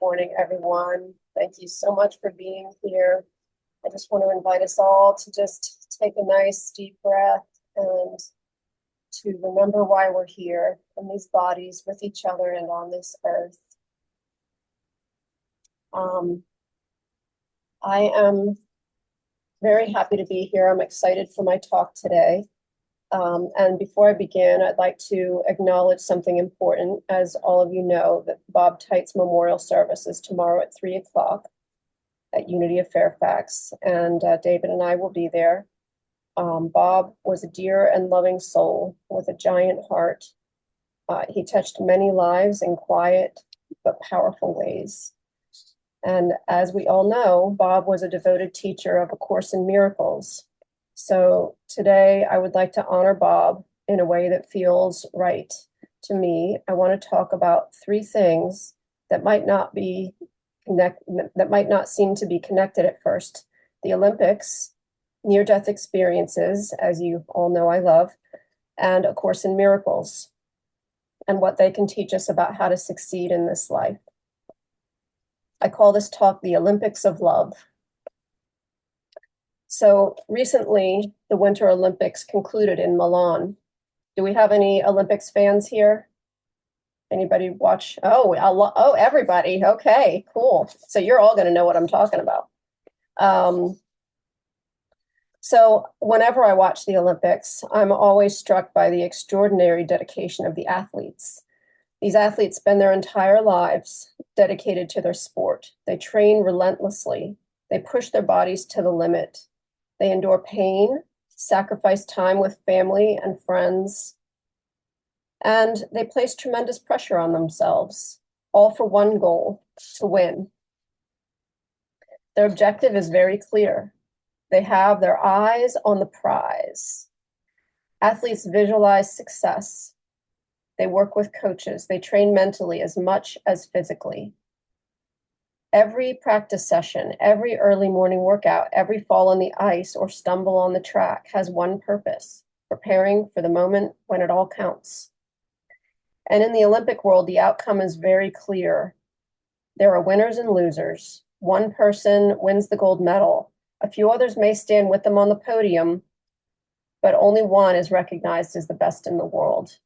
morning, everyone. Thank you so much for being here. I just want to invite us all to just take a nice deep breath and to remember why we're here in these bodies with each other and on this earth. I am very happy to be here. I'm excited for my talk today. And before I begin, I'd like to acknowledge something important. As all of you know, that Bob Tight's memorial service is tomorrow at 3 o'clock at Unity of Fairfax, and David and I will be there. Bob was a dear and loving soul with a giant heart. He touched many lives in quiet but powerful ways. And as we all know, Bob was a devoted teacher of A Course in Miracles. So today I would like to honor Bob in a way that feels right to me. I want to talk about three things that might not seem to be connected at first. The Olympics, near-death experiences, as you all know I love, and A Course in Miracles, and what they can teach us about how to succeed in this life. I call this talk the Olympics of Love. So recently, the Winter Olympics concluded in Milan. Do we have any Olympics fans here? Anybody watch? Oh, everybody. Okay, cool. So you're all going to know what I'm talking about. So whenever I watch the Olympics, I'm always struck by the extraordinary dedication of the athletes. These athletes spend their entire lives dedicated to their sport. They train relentlessly. They push their bodies to the limit. They endure pain, sacrifice time with family and friends, and they place tremendous pressure on themselves, all for one goal: to win. Their objective is very clear. They have their eyes on the prize. Athletes visualize success. They work with coaches. They train mentally as much as physically. Every practice session, every early morning workout, every fall on the ice or stumble on the track has one purpose: preparing for the moment when it all counts. And in the Olympic world, the outcome is very clear. There are winners and losers. One person wins the gold medal. A few others may stand with them on the podium, but only one is recognized as the best in the world.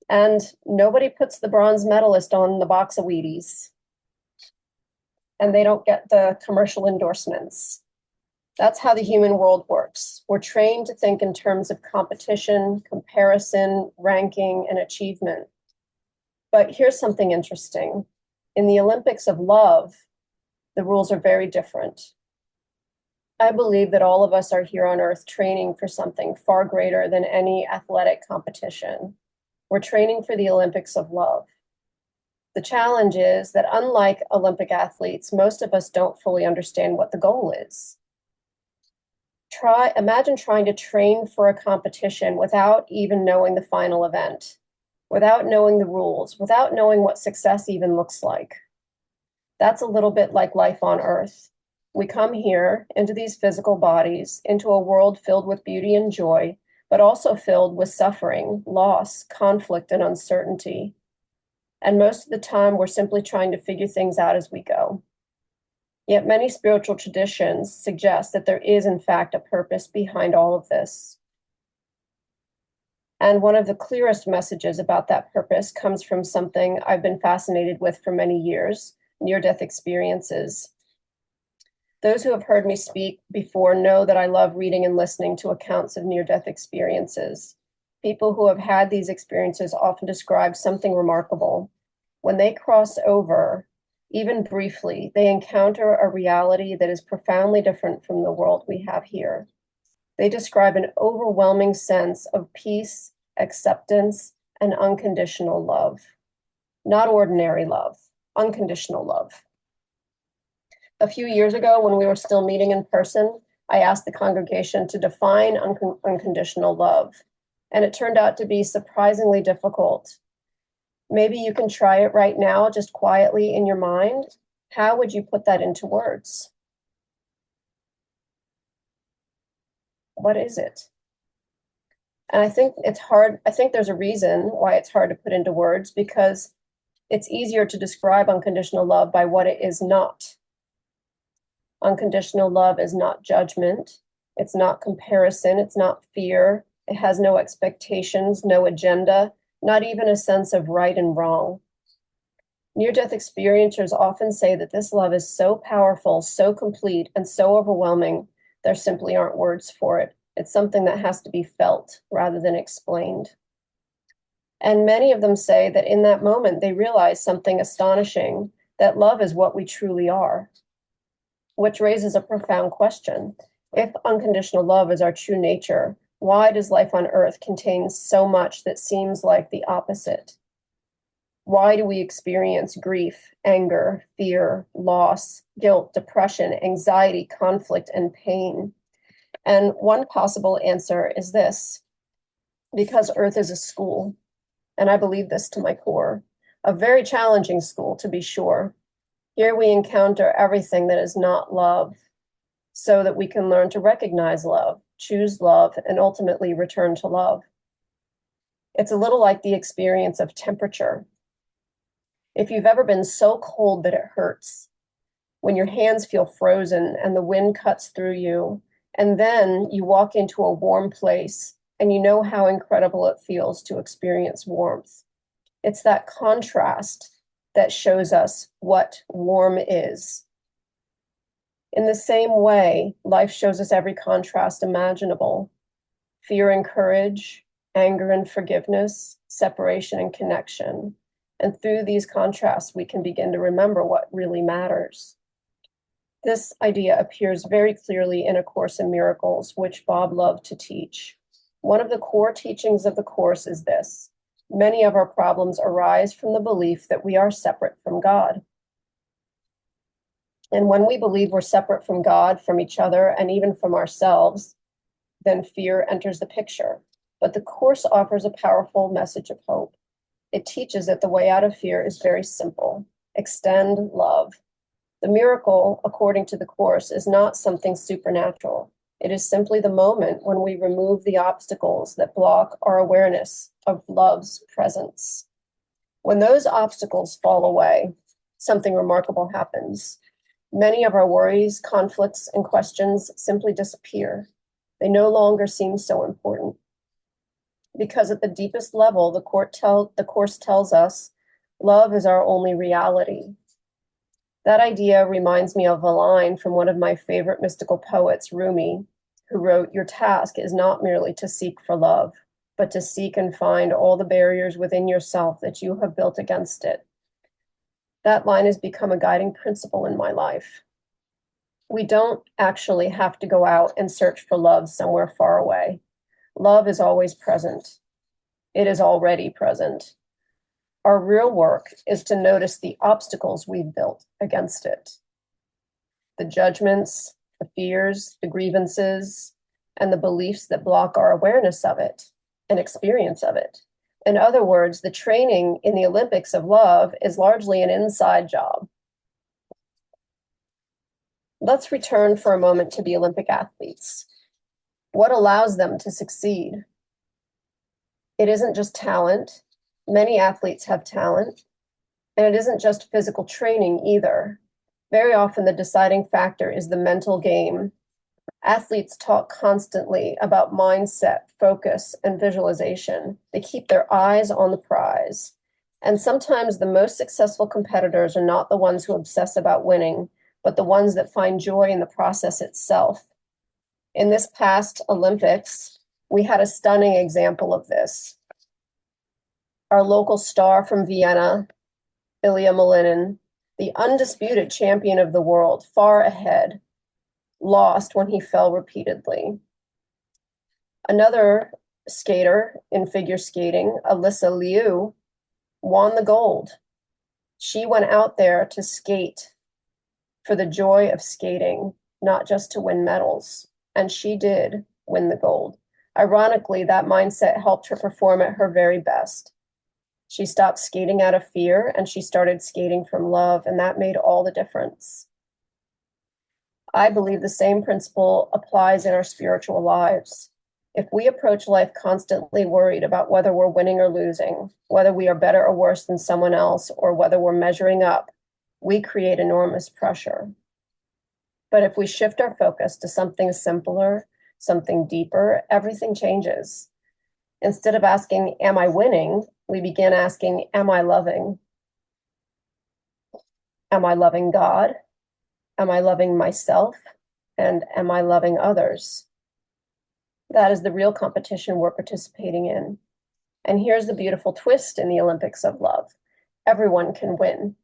And nobody puts the bronze medalist on the box of Wheaties, and they don't get the commercial endorsements. That's how the human world works. We're trained to think in terms of competition, comparison, ranking, and achievement. But here's something interesting. In the Olympics of love, the rules are very different. I believe that all of us are here on Earth training for something far greater than any athletic competition. We're training for the Olympics of love. The challenge is that unlike Olympic athletes, most of us don't fully understand what the goal is. Imagine trying to train for a competition without even knowing the final event, without knowing the rules, without knowing what success even looks like. That's a little bit like life on Earth. We come here into these physical bodies, into a world filled with beauty and joy, but also filled with suffering, loss, conflict, and uncertainty. And most of the time, we're simply trying to figure things out as we go. Yet many spiritual traditions suggest that there is, in fact, a purpose behind all of this. And one of the clearest messages about that purpose comes from something I've been fascinated with for many years: near-death experiences. Those who have heard me speak before know that I love reading and listening to accounts of near-death experiences. People who have had these experiences often describe something remarkable. When they cross over, even briefly, they encounter a reality that is profoundly different from the world we have here. They describe an overwhelming sense of peace, acceptance, and unconditional love. Not ordinary love, unconditional love. A few years ago, when we were still meeting in person, I asked the congregation to define unconditional love, and it turned out to be surprisingly difficult. Maybe you can try it right now, just quietly in your mind. How would you put that into words? What is it? And I think it's hard. I think there's a reason why it's hard to put into words, because It's easier to describe unconditional love by what it is not. Unconditional love is not judgment. It's not comparison. It's not fear. It has no expectations, no agenda, not even a sense of right and wrong. Near-death experiencers often say that this love is so powerful, so complete, and so overwhelming, there simply aren't words for it. It's something that has to be felt rather than explained. And many of them say that in that moment, they realize something astonishing, that love is what we truly are, which raises a profound question. If unconditional love is our true nature, why does life on earth contain so much that seems like the opposite? Why do we experience grief, anger, fear, loss, guilt, depression, anxiety, conflict, and pain? And one possible answer is this: because Earth is a school, and I believe this to my core, a very challenging school, to be sure. Here we encounter everything that is not love, so that we can learn to recognize love, choose love, and ultimately return to love. It's a little like the experience of temperature. If you've ever been so cold that it hurts, when your hands feel frozen and the wind cuts through you, and then you walk into a warm place and you know how incredible it feels to experience warmth. It's that contrast that shows us what warm is. In the same way, life shows us every contrast imaginable: fear and courage, anger and forgiveness, separation and connection. And through these contrasts, we can begin to remember what really matters. This idea appears very clearly in A Course in Miracles, which Bob loved to teach. One of the core teachings of the Course is this: many of our problems arise from the belief that we are separate from God. And when we believe we're separate from God, from each other, and even from ourselves, then fear enters the picture. But the Course offers a powerful message of hope. It teaches that the way out of fear is very simple: extend love. The miracle, according to the Course, is not something supernatural. It is simply the moment when we remove the obstacles that block our awareness of love's presence. When those obstacles fall away, something remarkable happens. Many of our worries, conflicts, and questions simply disappear. They no longer seem so important. Because at the deepest level, the Course tells us love is our only reality. That idea reminds me of a line from one of my favorite mystical poets, Rumi, who wrote, "Your task is not merely to seek for love, but to seek and find all the barriers within yourself that you have built against it." That line has become a guiding principle in my life. We don't actually have to go out and search for love somewhere far away. Love is always present. It is already present. Our real work is to notice the obstacles we've built against it. The judgments, the fears, the grievances, and the beliefs that block our awareness of it and experience of it. In other words, the training in the Olympics of love is largely an inside job. Let's return for a moment to the Olympic athletes. What allows them to succeed? It isn't just talent. Many athletes have talent. And it isn't just physical training either. Very often the deciding factor is the mental game. Athletes talk constantly about mindset, focus, and visualization. They keep their eyes on the prize. And sometimes the most successful competitors are not the ones who obsess about winning, but the ones that find joy in the process itself. In this past Olympics, we had a stunning example of this. Our local star from Vienna, Ilya Malinin, the undisputed champion of the world, far ahead, lost when he fell repeatedly. Another skater in figure skating, Alyssa Liu, won the gold. She went out there to skate for the joy of skating, not just to win medals. And she did win the gold. Ironically, that mindset helped her perform at her very best. She stopped skating out of fear and she started skating from love, and that made all the difference. I believe the same principle applies in our spiritual lives. If we approach life constantly worried about whether we're winning or losing, whether we are better or worse than someone else, or whether we're measuring up, we create enormous pressure. But if we shift our focus to something simpler, something deeper, everything changes. Instead of asking, am I winning? We begin asking, am I loving? Am I loving God? Am I loving myself? And am I loving others? That is the real competition we're participating in. And here's the beautiful twist in the Olympics of love. Everyone can win.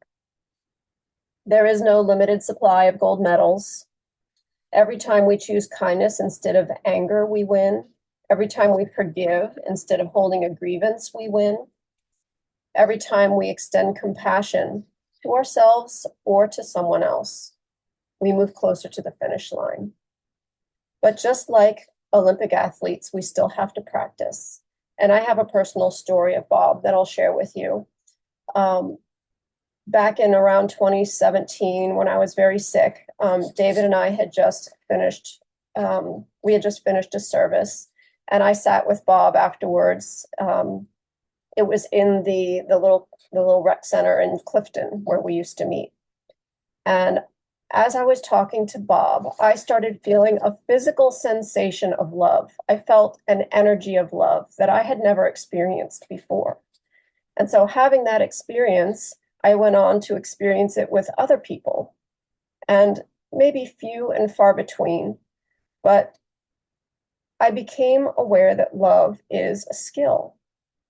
There is no limited supply of gold medals. Every time we choose kindness instead of anger, we win. Every time we forgive instead of holding a grievance, we win. Every time we extend compassion to ourselves or to someone else, we move closer to the finish line. But just like Olympic athletes, we still have to practice. And I have a personal story of Bob that I'll share with you. Back in around 2017, when I was very sick, David and I had just finished, we had just finished a service, and I sat with Bob afterwards. It was in the little rec center in Clifton where we used to meet. And as I was talking to Bob, I started feeling a physical sensation of love. I felt an energy of love that I had never experienced before. And so having that experience, I went on to experience it with other people, and maybe few and far between, but I became aware that love is a skill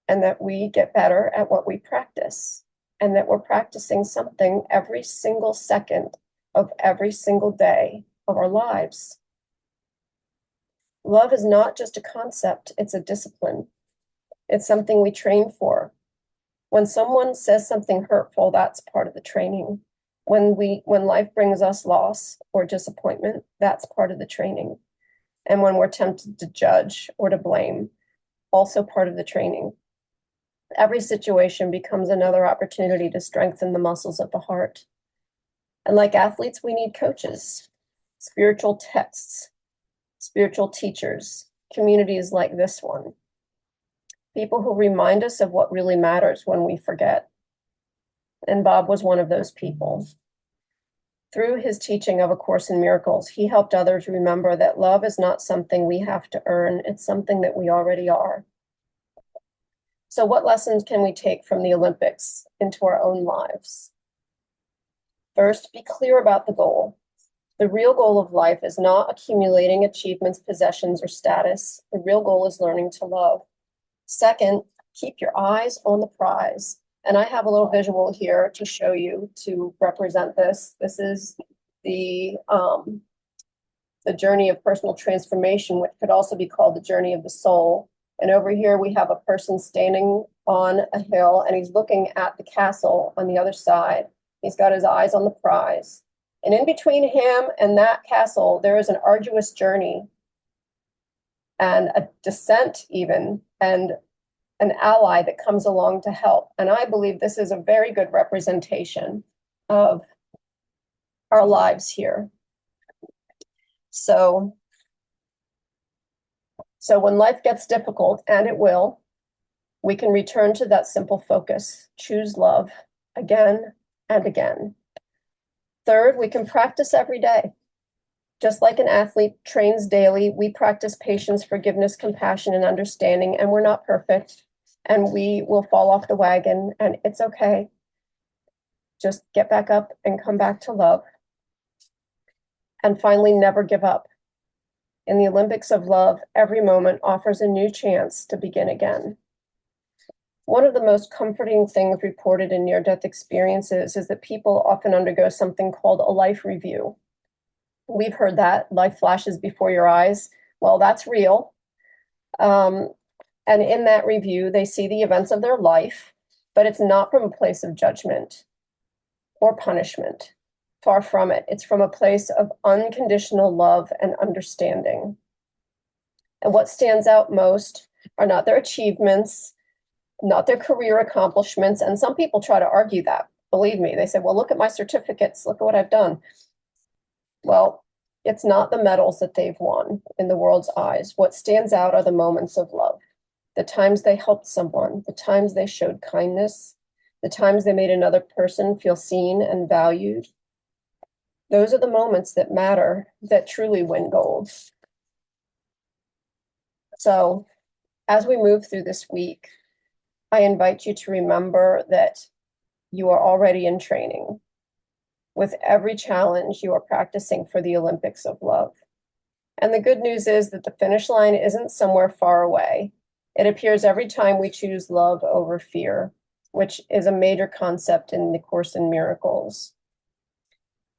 and that we get better at what we practice, and that we're practicing something every single second of every single day of our lives. Love is not just a concept, it's a discipline. It's something we train for. When someone says something hurtful, that's part of the training. When life brings us loss or disappointment, that's part of the training. And when we're tempted to judge or to blame, also part of the training. Every situation becomes another opportunity to strengthen the muscles of the heart. And like athletes, we need coaches, spiritual texts, spiritual teachers, communities like this one. People who remind us of what really matters when we forget. And Bob was one of those people. Through his teaching of A Course in Miracles, he helped others remember that love is not something we have to earn, it's something that we already are. So what lessons can we take from the Olympics into our own lives? First, be clear about the goal. The real goal of life is not accumulating achievements, possessions, or status. The real goal is learning to love. Second, keep your eyes on the prize. And I have a little visual here to show you to represent this. This is the journey of personal transformation, which could also be called the journey of the soul. And over here we have a person standing on a hill, and he's looking at the castle on the other side. He's got his eyes on the prize. And in between him and that castle, there is an arduous journey and a descent even, and an ally that comes along to help. And I believe this is a very good representation of our lives here. So when life gets difficult, and it will, we can return to that simple focus, choose love again and again. Third, we can practice every day. Just like an athlete trains daily, we practice patience, forgiveness, compassion, and understanding, and we're not perfect, and we will fall off the wagon, and it's okay. Just get back up and come back to love. And finally, never give up. In the Olympics of love, every moment offers a new chance to begin again. One of the most comforting things reported in near-death experiences is that people often undergo something called a life review. We've heard that, life flashes before your eyes. Well, that's real. And in that review, they see the events of their life, but it's not from a place of judgment or punishment. Far from it. It's from a place of unconditional love and understanding. And what stands out most are not their achievements, not their career accomplishments. And some people try to argue that. Believe me, they say, well, look at my certificates. Look at what I've done. Well, It's not the medals that they've won in the world's eyes. What stands out are the moments of love, the times they helped someone, the times they showed kindness, the times they made another person feel seen and valued. Those are the moments that matter, that truly win gold. So, as we move through this week, I invite you to remember that you are already in training. With every challenge, you are practicing for the Olympics of love. And the good news is that the finish line isn't somewhere far away. It appears every time we choose love over fear, which is a major concept in the Course in Miracles.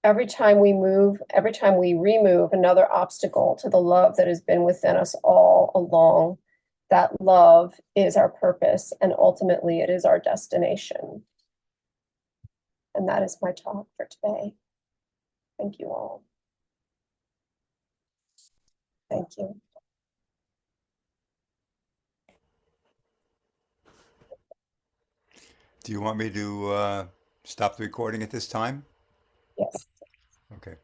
Every time we remove another obstacle to the love that has been within us all along, that love is our purpose, and ultimately it is our destination. And that is my talk for today. Thank you all. Thank you. Do you want me to stop the recording at this time? Yes. Okay.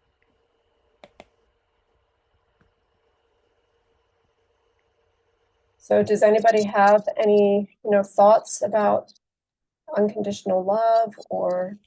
So does anybody have any, thoughts about unconditional love or